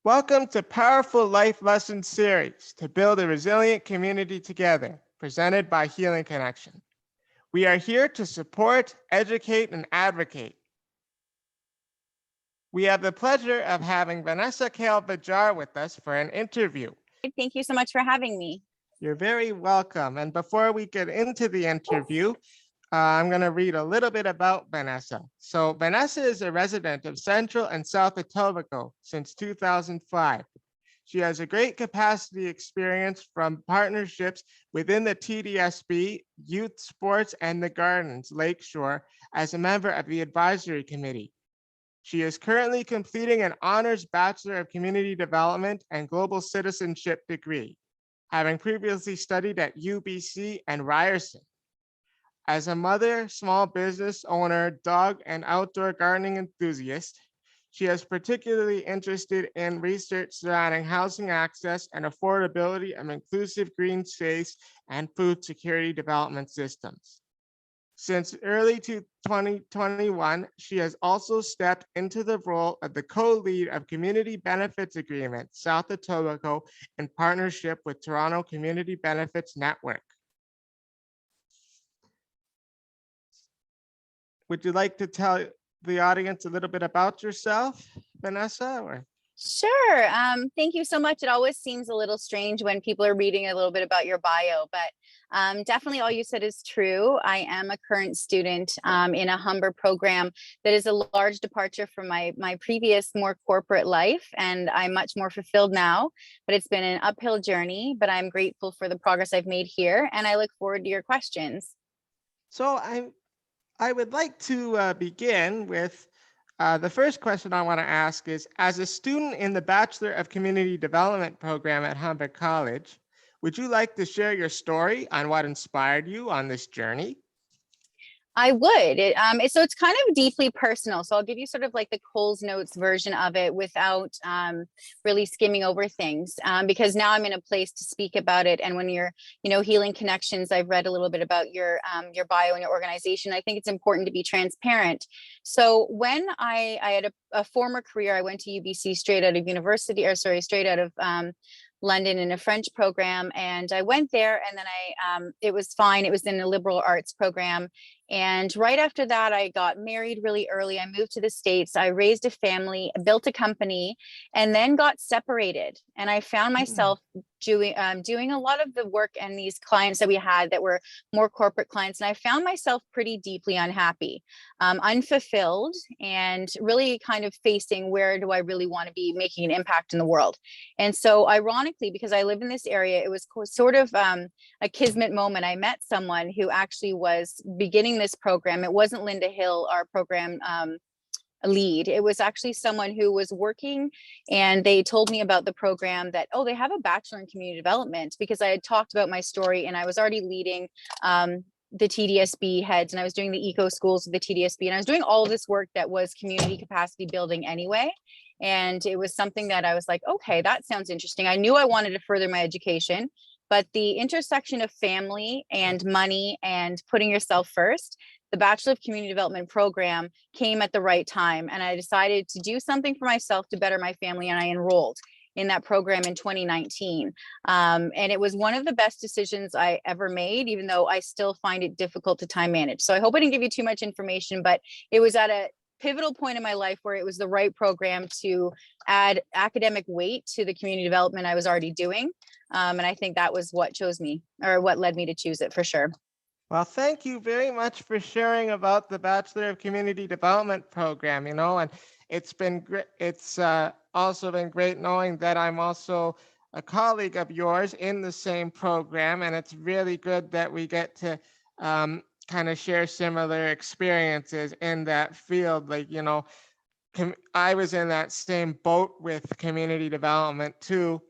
Welcome to Powerful Life Lesson Series to build a resilient community together, presented by Healing Connection. We are here to support, educate, and advocate. We have the pleasure of having Vanessa Kaeall-Veja with us for an interview. Thank you so much for having me. You're very welcome. And before we get into the interview, I'm going to read a little bit about Vanessa. So Vanessa is a resident of Central and South Etobicoke since 2005. She has a great capacity experience from partnerships within the TDSB, youth sports, and the gardens, Lakeshore, as a member of the advisory committee. She is currently completing an honors Bachelor of Community Development and Global Citizenship degree, having previously studied at UBC and Ryerson. As a mother, small business owner, dog and outdoor gardening enthusiast, she is particularly interested in research surrounding housing access and affordability of inclusive green space and food security development systems. Since early 2021, she has also stepped into the role of the co-lead of Community Benefits Agreement, South Etobicoke, in partnership with Toronto Community Benefits Network. Would you like to tell the audience a little bit about yourself, Vanessa? Or? Sure. Thank you so much. It always seems a little strange when people are reading a little bit about your bio, but definitely all you said is true. I am a current student in a Humber program that is a large departure from my previous more corporate life, and I'm much more fulfilled now, but it's been an uphill journey, but I'm grateful for the progress I've made here, and I look forward to your questions. So I would like to begin with the first question I want to ask is, as a student in the Bachelor of Community Development program at Humber College, would you like to share your story on what inspired you on this journey? I would. So it's kind of deeply personal. So I'll give you sort of like the Coles Notes version of it without really skimming over things, because now I'm in a place to speak about it. And when you're, Healing Connections, I've read a little bit about your bio and your organization. I think it's important to be transparent. So when I had a former career, I went to UBC straight out of straight out of London in a French program, and I went there, and then it was fine. It was in a liberal arts program, and right after that, I got married really early. I moved to the States. I raised a family, built a company, and then got separated. And I found myself doing a lot of the work and these clients that we had that were more corporate clients, and I found myself pretty deeply unhappy, unfulfilled, and really kind of facing, where do I really want to be making an impact in the world? And so ironically, because I live in this area, it was sort of a kismet moment. I met someone who actually was beginning this program. It wasn't Linda Hill, our program lead. It was actually someone who was working, and they told me about the program that, oh, they have a Bachelor in Community Development, because I had talked about my story and I was already leading the TDSB heads, and I was doing the eco schools of the TDSB, and I was doing all of this work that was community capacity building anyway. And it was something that I was like, okay, that sounds interesting. I knew I wanted to further my education, but the intersection of family and money and putting yourself first, the Bachelor of Community Development program came at the right time. And I decided to do something for myself to better my family, and I enrolled in that program in 2019. And it was one of the best decisions I ever made, even though I still find it difficult to time manage. So I hope I didn't give you too much information, but it was at a pivotal point in my life where it was the right program to add academic weight to the community development I was already doing. And I think that was what chose me, or what led me to choose it, for sure. Well, thank you very much for sharing about the Bachelor of Community Development program, and it's been great. It's also been great knowing that I'm also a colleague of yours in the same program, and it's really good that we get to kind of share similar experiences in that field. Like, I was in that same boat with community development too,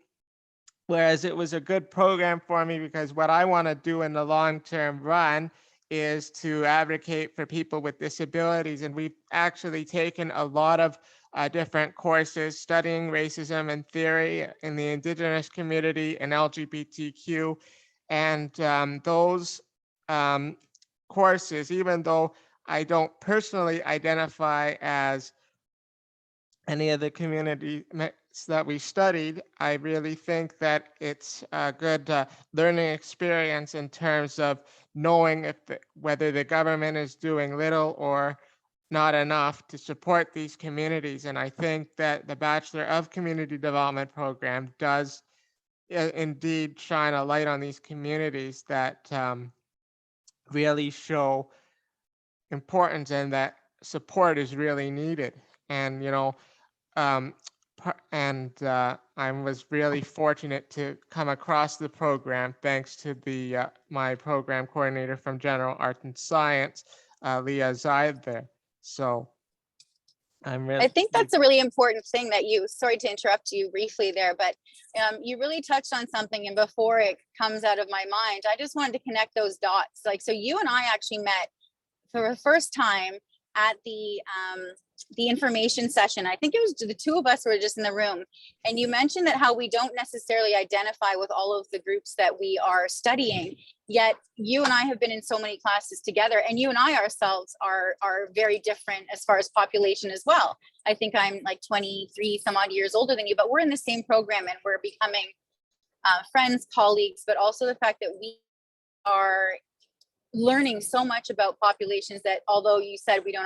whereas it was a good program for me, because what I want to do in the long-term run is to advocate for people with disabilities. And we've actually taken a lot of different courses studying racism and theory in the Indigenous community and LGBTQ. And those courses, even though I don't personally identify as any of the community that we studied, I really think that it's a good learning experience in terms of knowing whether the government is doing little or not enough to support these communities. And I think that the Bachelor of Community Development program does indeed shine a light on these communities that really show importance and that support is really needed. And, um, I was really fortunate to come across the program thanks to the my program coordinator from General Arts and Science, Leah Zaid there. So I'm I really think that's a really important thing that you, sorry to interrupt you briefly there, but you really touched on something. And before it comes out of my mind, I just wanted to connect those dots. Like, so you and I actually met for the first time at the information session. I think it was the two of us who were just in the room. And you mentioned that how we don't necessarily identify with all of the groups that we are studying, yet you and I have been in so many classes together, and you and I ourselves are very different as far as population as well. I think I'm like 23 some odd years older than you, but we're in the same program and we're becoming friends, colleagues, but also the fact that we are learning so much about populations that, although you said we don't,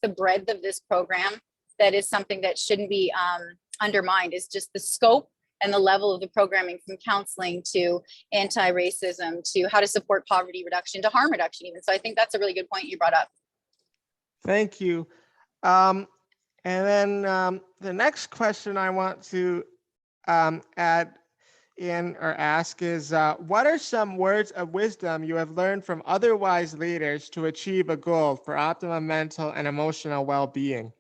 the breadth of this program, that is something that shouldn't be undermined, is just the scope and the level of the programming, from counseling to anti-racism to how to support poverty reduction to harm reduction even. So I think that's a really good point you brought up. Thank you. And then the next question I want to add in or ask is, what are some words of wisdom you have learned from other wise leaders to achieve a goal for optimum mental and emotional well-being?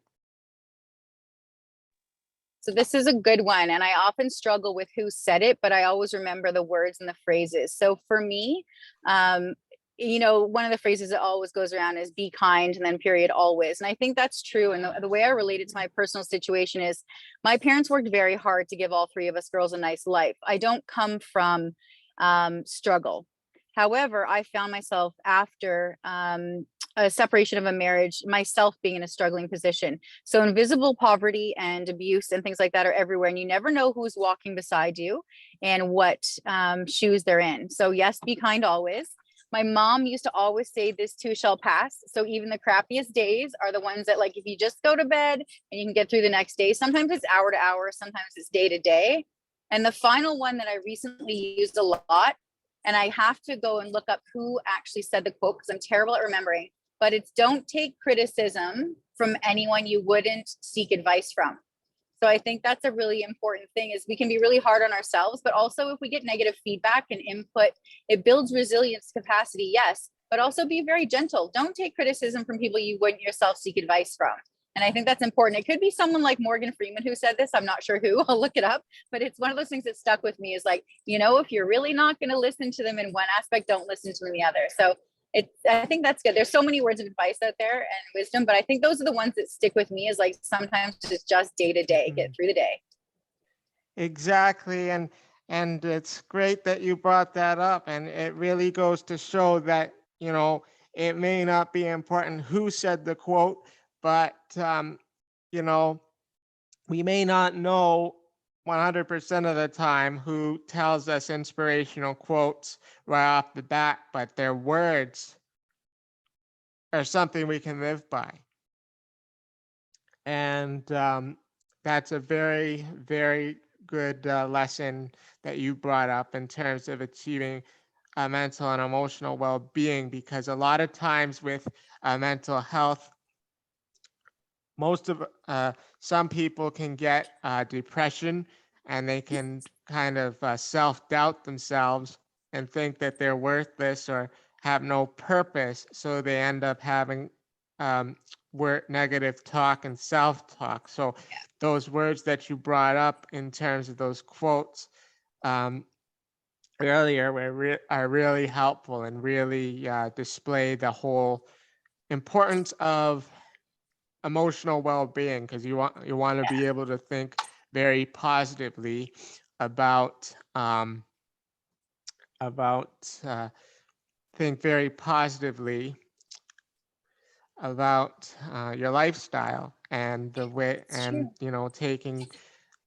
So this is a good one. And I often struggle with who said it, but I always remember the words and the phrases. So for me, one of the phrases that always goes around is be kind, and then period, always. And I think that's true. And the way I relate it to my personal situation is my parents worked very hard to give all three of us girls a nice life. I don't come from struggle. However, I found myself after a separation of a marriage, myself being in a struggling position. So invisible poverty and abuse and things like that are everywhere. And you never know who's walking beside you and what shoes they're in. So yes, be kind always. My mom used to always say, this too shall pass. So even the crappiest days are the ones that, like, if you just go to bed and you can get through the next day, sometimes it's hour to hour, sometimes it's day to day. And the final one that I recently used a lot, and I have to go and look up who actually said the quote because I'm terrible at remembering, but it's don't take criticism from anyone you wouldn't seek advice from. So I think that's a really important thing, is we can be really hard on ourselves, but also if we get negative feedback and input, it builds resilience capacity, yes, but also be very gentle. Don't take criticism from people you wouldn't yourself seek advice from. And I think that's important. It could be someone like Morgan Freeman who said this. I'm not sure who, I'll look it up, but it's one of those things that stuck with me, is like, if you're really not going to listen to them in one aspect, don't listen to them in the other. So I think that's good. There's so many words of advice out there and wisdom, but I think those are the ones that stick with me, is like, sometimes it's just day to day, get through the day. Exactly. And it's great that you brought that up. And it really goes to show that, it may not be important who said the quote, but, we may not know 100% of the time who tells us inspirational quotes right off the bat, but their words are something we can live by. And that's a very, very good lesson that you brought up in terms of achieving mental and emotional well-being, because a lot of times with mental health, some people can get depression, and they can kind of self-doubt themselves and think that they're worthless or have no purpose. So they end up having negative talk and self-talk. So those words that you brought up in terms of those quotes earlier are really helpful and really display the whole importance of emotional well-being, because you want to be able to think very positively about think very positively about your lifestyle and the way, It's and true.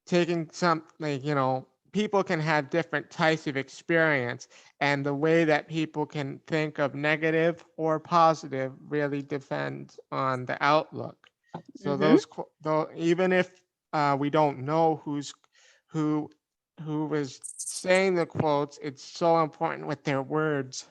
taking some, like, people can have different types of experience, and the way that people can think of negative or positive really depends on the outlook. So Hmm. though, even if we don't know who who was saying the quotes, it's so important with their words.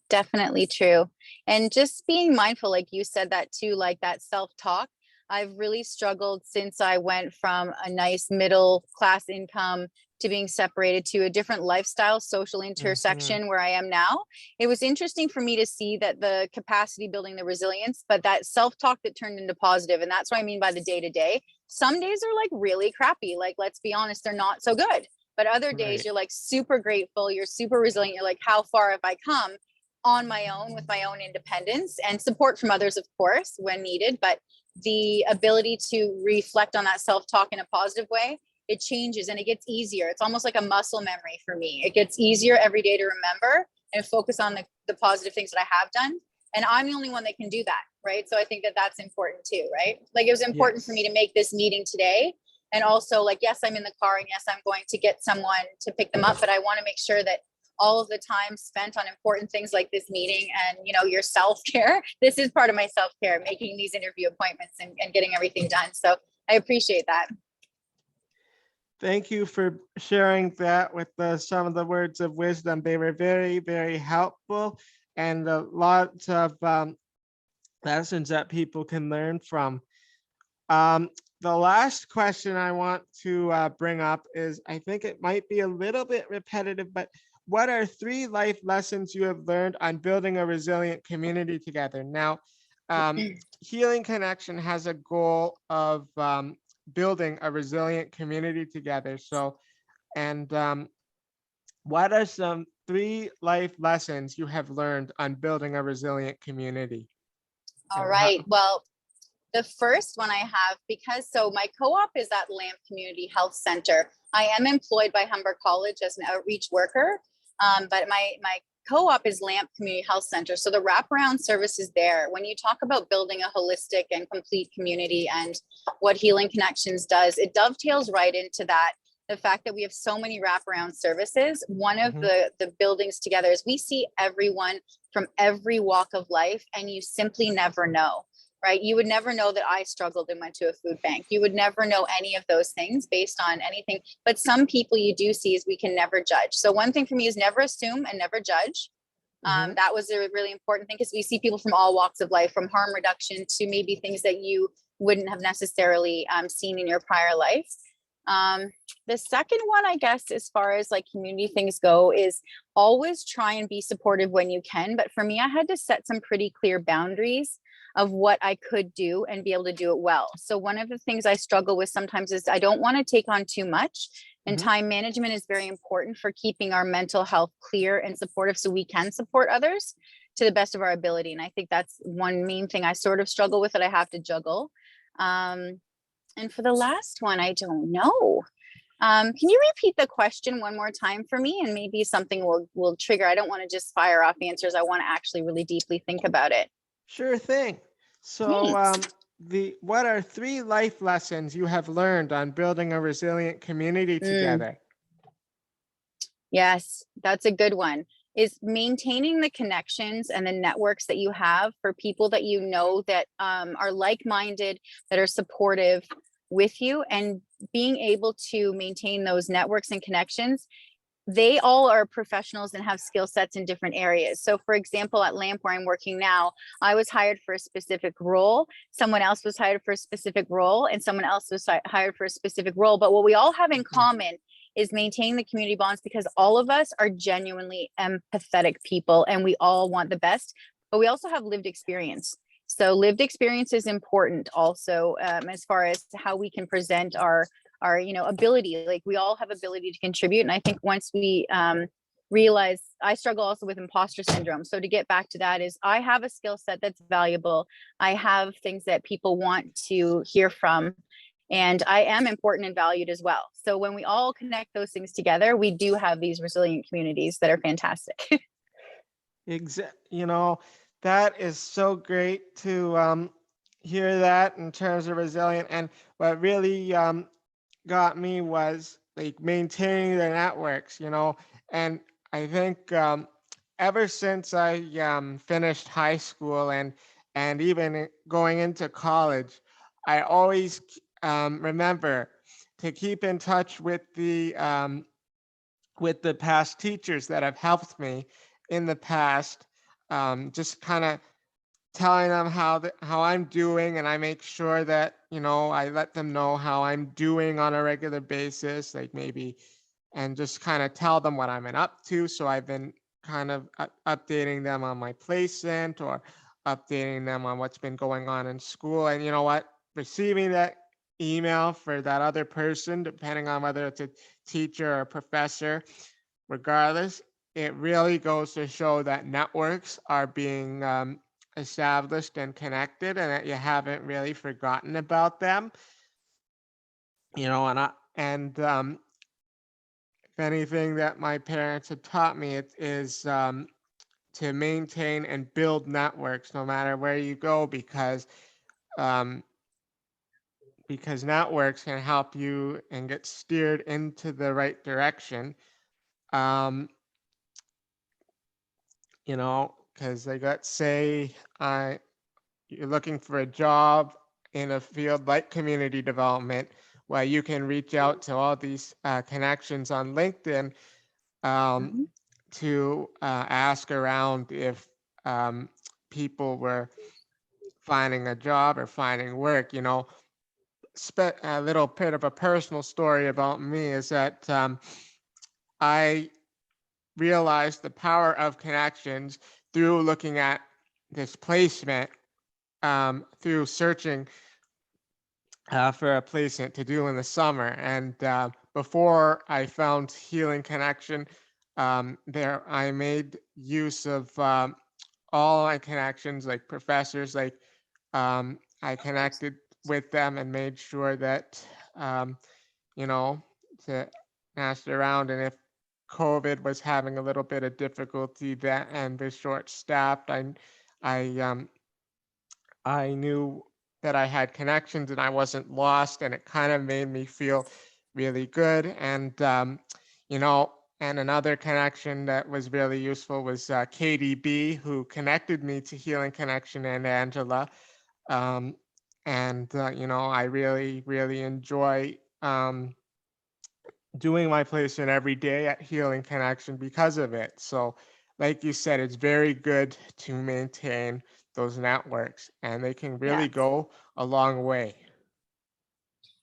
Definitely true. And just being mindful, like you said that too, like that self-talk. I've really struggled since I went from a nice middle class income to being separated to a different lifestyle, social Hmm. intersection where I am now. It was interesting for me to see that the capacity building, the resilience, but that self-talk that turned into positive. And that's what I mean by the day to day. Some days are like really crappy. Like, let's be honest, they're not so good. But other days Right. you're like super grateful, you're super resilient. You're like, how far have I come? On my own with my own independence and support from others, of course, when needed. But the ability to reflect on that self talk in a positive way, it changes and it gets easier. It's almost like a muscle memory for me. It gets easier every day to remember and focus on the positive things that I have done. And I'm the only one that can do that. Right. So I think that that's important too. Right. Like it was important for me Yes. to make this meeting today. And also, like, yes, I'm in the car and yes, I'm going to get someone to pick them up, but I want to make sure that all of the time spent on important things like this meeting and your self-care, this is part of my self-care, making these interview appointments and getting everything done. So I appreciate that. Thank you for sharing that with some of the words of wisdom. They were very, very helpful, and a lot of lessons that people can learn from. Um, the last question I want to bring up is, I think it might be a little bit repetitive, but what are 3 life lessons you have learned on building a resilient community together? Now, Healing Connection has a goal of building a resilient community together. So, and what are some 3 life lessons you have learned on building a resilient community? All And right. how? Well, the first one I have, because so my co-op is at Lamp Community Health Center. I am employed by Humber College as an outreach worker, but my co-op is Lamp Community Health Center. So the wraparound service is there. When you talk about building a holistic and complete community and what Healing Connections does, it dovetails right into that. The fact that we have so many wraparound services, one of Mhm. the buildings together is we see everyone from every walk of life, and you simply never know, right? You would never know that I struggled and went to a food bank. You would never know any of those things based on anything. But some people you do see is we can never judge. So one thing for me is never assume and never judge. Mhm. That was a really important thing because we see people from all walks of life, from harm reduction to maybe things that you wouldn't have necessarily seen in your prior life. Um, the second one, I guess, as far as like community things go, is always try and be supportive when you can. But for me, I had to set some pretty clear boundaries of what I could do and be able to do it well. So one of the things I struggle with sometimes is I don't want to take on too much. And Mhm. time management is very important for keeping our mental health clear and supportive so we can support others to the best of our ability. And I think that's one main thing I sort of struggle with that I have to juggle. Um, and for the last one, I don't know. Can you repeat the question one more time for me? And maybe something will trigger. I don't want to just fire off answers. I want to actually really deeply think about it. Sure thing. So, Thanks. the what are 3 life lessons you have learned on building a resilient community Mm, together? yes, that's a good one. Is maintaining the connections and the networks that you have for people that you know that are like-minded, that are supportive with you, and being able to maintain those networks and connections. They all are professionals and have skill sets in different areas. So for example, at Lamp where I'm working now, I was hired for a specific role, someone else was hired for a specific role, and someone else was hired for a specific role. But what we all have in Mhm. common is maintaining the community bonds because all of us are genuinely empathetic people and we all want the best, but we also have lived experience. So lived experience is important also, as far as how we can present our ability. Like we all have ability to contribute, and I think once we realize, I struggle also with imposter syndrome. So to get back to that is I have a skill set that's valuable. I have things that people want to hear from, and I am important and valued as well. So when we all connect those things together, we do have these resilient communities that are fantastic. Exact. You know, That is so great to hear that in terms of resilient. And what really got me was like maintaining the networks, and I think ever since I finished high school and even going into college, I always remember to keep in touch with the past teachers that have helped me in the past. Just kind of telling them how I'm doing, and I make sure that I let them know how I'm doing on a regular basis, like maybe, and just kind of tell them what I'm been up to. So I've been kind of updating them on my placement or updating them on what's been going on in school. And you know what? Receiving that email for that other person, depending on whether it's a teacher or a professor, regardless, it really goes to show that networks are being established and connected, and that you haven't really forgotten about them. And if anything that my parents have taught me, it is to maintain and build networks no matter where you go, um, because networks can help you and get steered into the right direction. Um, because like let's say you're looking for a job in a field like community development, where you can reach out to all these connections on LinkedIn, um, Mhm. to ask around if people were finding a job or finding work. A little bit of a personal story about me is that I realized the power of connections through looking at this placement, through searching for a placement to do in the summer. And before I found Healing Connection, there I made use of all my connections, like professors, like I connected with them and made sure that, um, you know, to ask around. And if COVID was having a little bit of difficulty that and was short staffed, I I knew that I had connections and I wasn't lost, and it kind of made me feel really good. And you know, and another connection that was really useful was KDB, who connected me to Healing Connection and Angela. Um, and I really, really enjoy doing my placement every day at Healing Connection because of it. So, like you said, it's very good to maintain those networks, and they can really Yes. go a long way.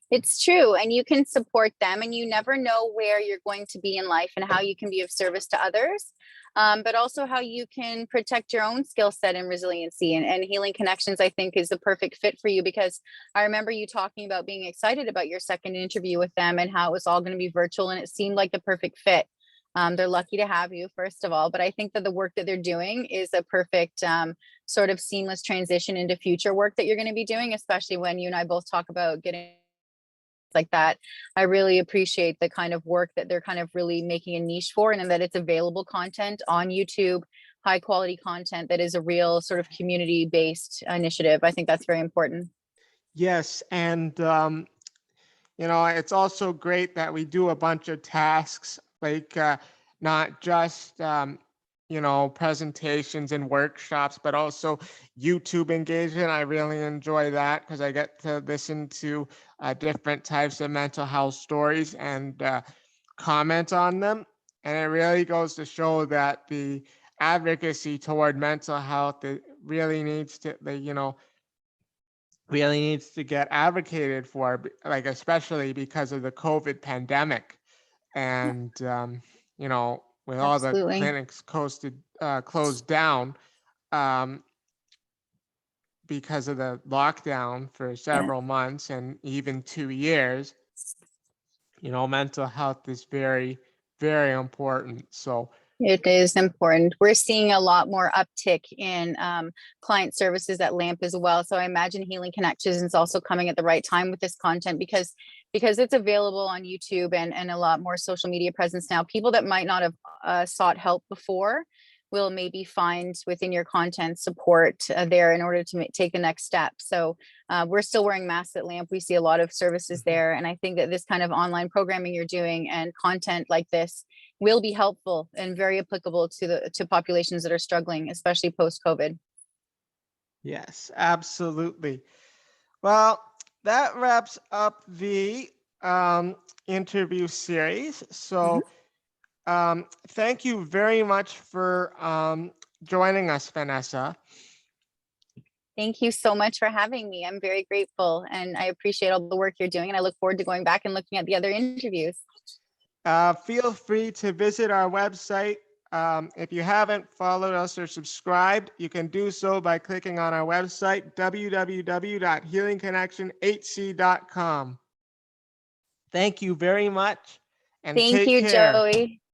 It's true. And you can support them, and you never know where you're going to be in life and how you can be of service to others. But also how you can protect your own skill set and resiliency, and Healing Connections, I think, is the perfect fit for you, because I remember you talking about being excited about your second interview with them and how it was all going to be virtual, and it seemed like the perfect fit. They're lucky to have you, first of all, but I think that the work that they're doing is a perfect sort of seamless transition into future work that you're going to be doing, especially when you and I both talk about getting like that. I really appreciate the kind of work that they're kind of really making a niche for, and that it's available content on YouTube, high quality content that is a real sort of community based initiative. I think that's very important. Yes, and it's also great that we do a bunch of tasks, like not just presentations and workshops, but also YouTube engagement. I really enjoy that because I get to listen to different types of mental health stories and comment on them. And it really goes to show that the advocacy toward mental health, it really needs to, really needs to get advocated for, like especially because of the COVID pandemic. Yeah, And with all the absolutely. clinics closed down, um, because of the lockdown for Yeah. several months and even 2 years, mental health is very, very important. So It is important. We're seeing a lot more uptick in client services at LAMP as well. So I imagine Healing Connections is also coming at the right time with this content, because it's available on YouTube and a lot more social media presence now. People that might not have sought help before will maybe find within your content support there in order to take the next step. So we're still wearing masks at LAMP. We see a lot of services there. And I think that this kind of online programming you're doing and content like this will be helpful and very applicable to populations that are struggling, especially post-COVID. Yes, absolutely. Well, that wraps up the interview series. So thank you very much for joining us, Vanessa. Thank you so much for having me. I'm very grateful and I appreciate all the work you're doing. And I look forward to going back and looking at the other interviews. Feel free to visit our website. If you haven't followed us or subscribed, you can do so by clicking on our website, www.healingconnectionhc.com. Thank you very much and Thank take you, care. Joey.